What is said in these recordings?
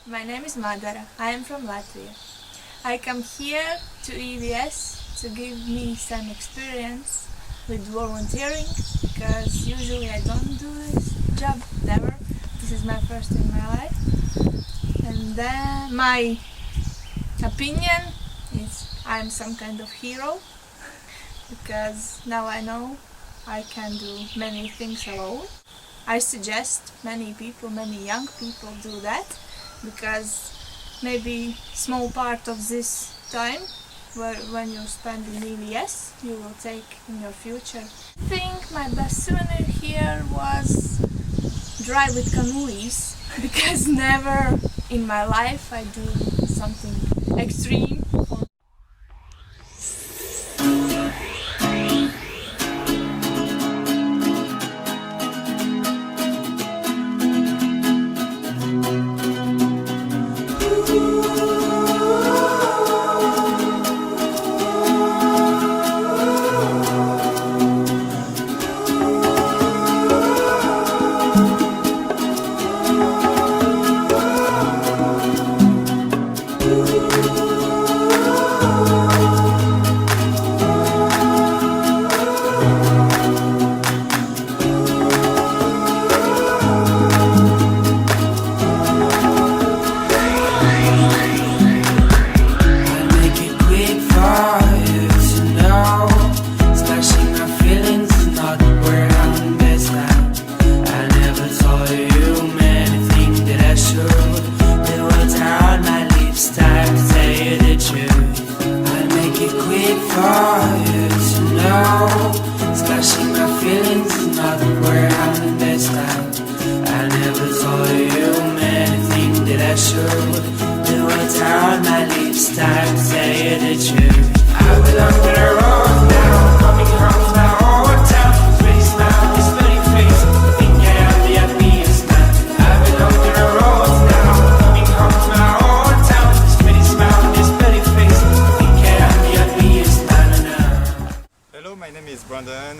My name is Madara. I am from Latvia. I come here to EVS to give me some experience with volunteering because usually I don't do this job, never. This is my first in my life. And then my opinion is I'm some kind of hero because now I know I can do many things alone. I suggest many people, many young people do that because maybe small part of this time when you spend in EVS you will take in your future. I think my best souvenir here was drive with canoes because never in my life I do something extreme.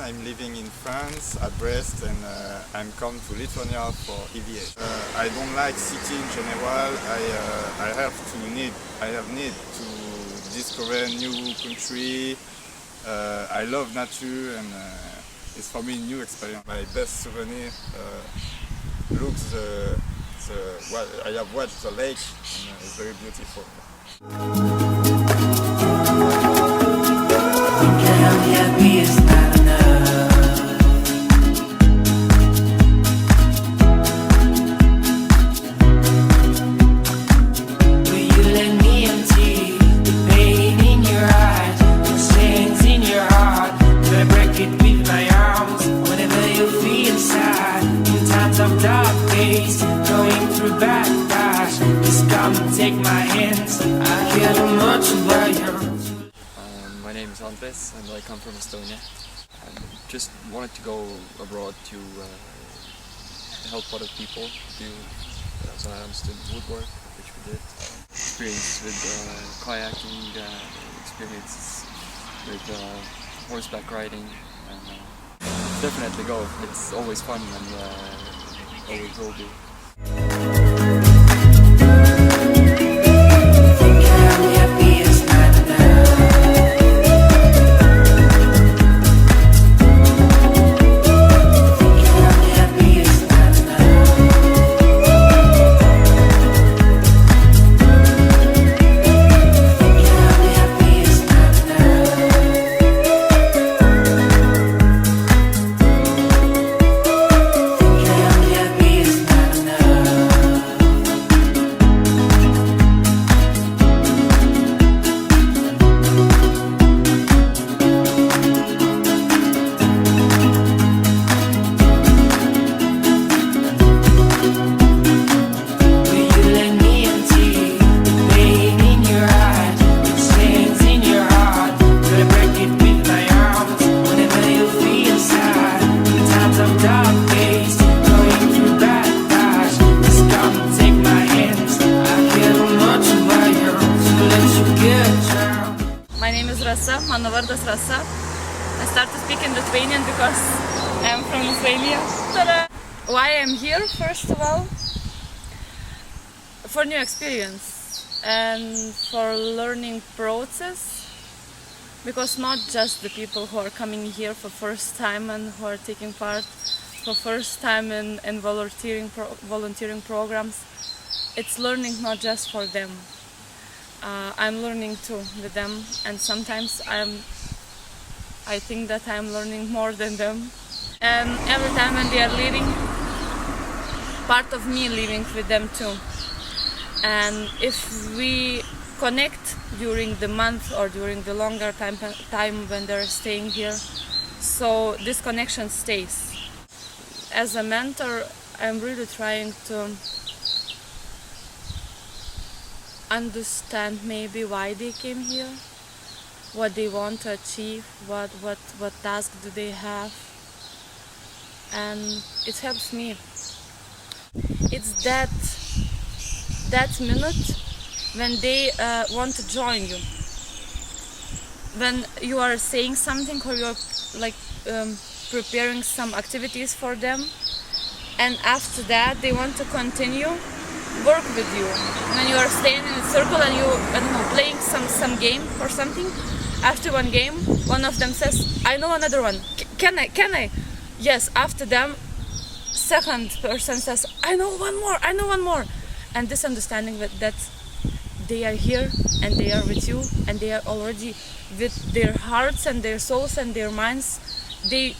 I'm living in France at Brest and I'm come to Lithuania for EVS. I don't like city in general. I have need to discover new country. I love nature and it's for me new experience. My best souvenir looks I have watched the lake and it's very beautiful. My name is Andres and I come from Estonia. I just wanted to go abroad to help other people do, as I understood, woodwork, which we did. Experience with kayaking, experiences with horseback riding, and definitely go. It's always fun and always will be. Mano vardas Rasa. I started speaking Lithuanian because I am from Lithuania. Why I am here, first of all? for new experience and for learning process, because not just the people who are coming here for first time and who are taking part for first time in volunteering programs, it's learning not just for them. I'm learning too with them, and sometimes I think that I'm learning more than them. And every time when they are leaving, part of me leaving with them too. And if we connect during the month or during the longer time when they're staying here, so this connection stays. As a mentor, I'm really trying to understand maybe why they came here, what they want to achieve, what task do they have, and it helps me. It's that minute when they want to join you, when you are saying something or you're like preparing some activities for them, and after that they want to continue work with you. When you are staying in a circle and you, I don't know, playing some game or something, after one game, one of them says, I know another one, can I? Yes, after them, second person says, I know one more. And this understanding that they are here and they are with you and they are already with their hearts and their souls and their minds, they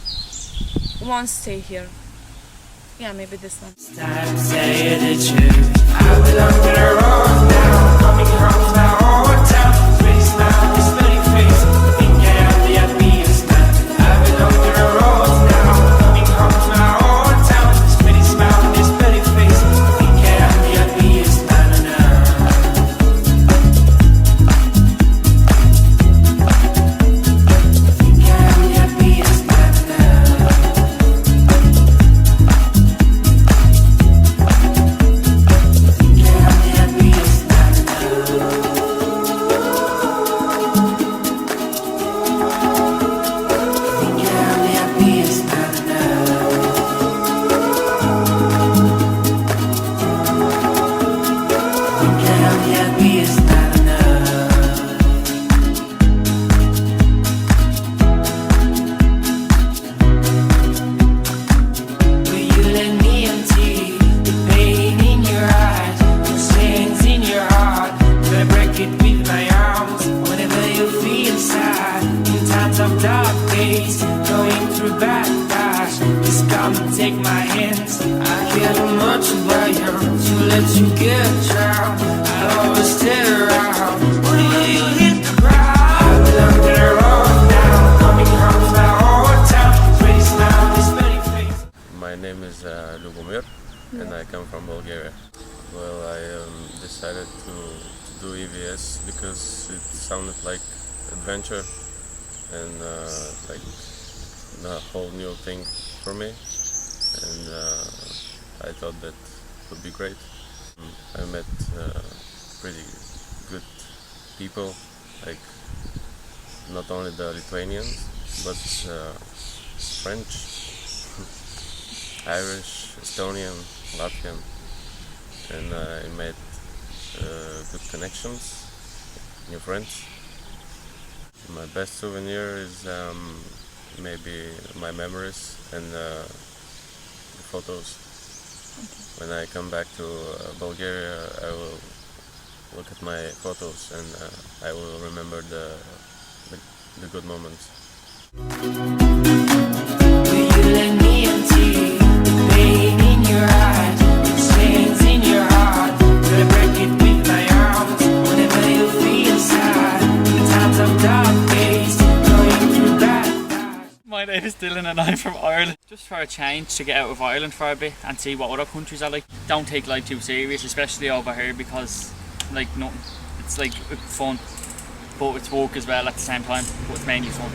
won't stay here. Yeah, maybe this one. Time to say the truth. I belong to the road now. Coming from my old town. Pretty smile, this pretty face. Think I am the happiest man. I belong to the road now. Coming from my old town. This pretty smile, this pretty face. Think I am the happiest man on earth. Think I am the happiest man on earth. Take my hands, I care too much about you to let you get drowned. I'll always stay around until you hit the ground. I belong to the road now, coming from my old town. Pretty smile, this pretty face. My name is Lubomir, and I come from Bulgaria. Well, I decided to do EVS because it sounded like adventure and like a whole new thing for me. And I thought that would be great. I met pretty good people, like not only the Lithuanians, but French, Irish, Estonian, Latvian, and I made good connections, new friends. My best souvenir is maybe my memories and photos. When I come back to Bulgaria, I will look at my photos and I will remember the good moments. Will you let me empty the pain in your eyes, the chains in your heart? Will I break it with my arms whenever you feel sad? The times of dark days, going through bad times. My name is Dylan and I'm from Ireland. Just for a change to get out of Ireland for a bit and see what other countries are like. Don't take life too serious, especially over here, because like nothing. It's like fun, but it's work as well at the same time, but it's mainly fun.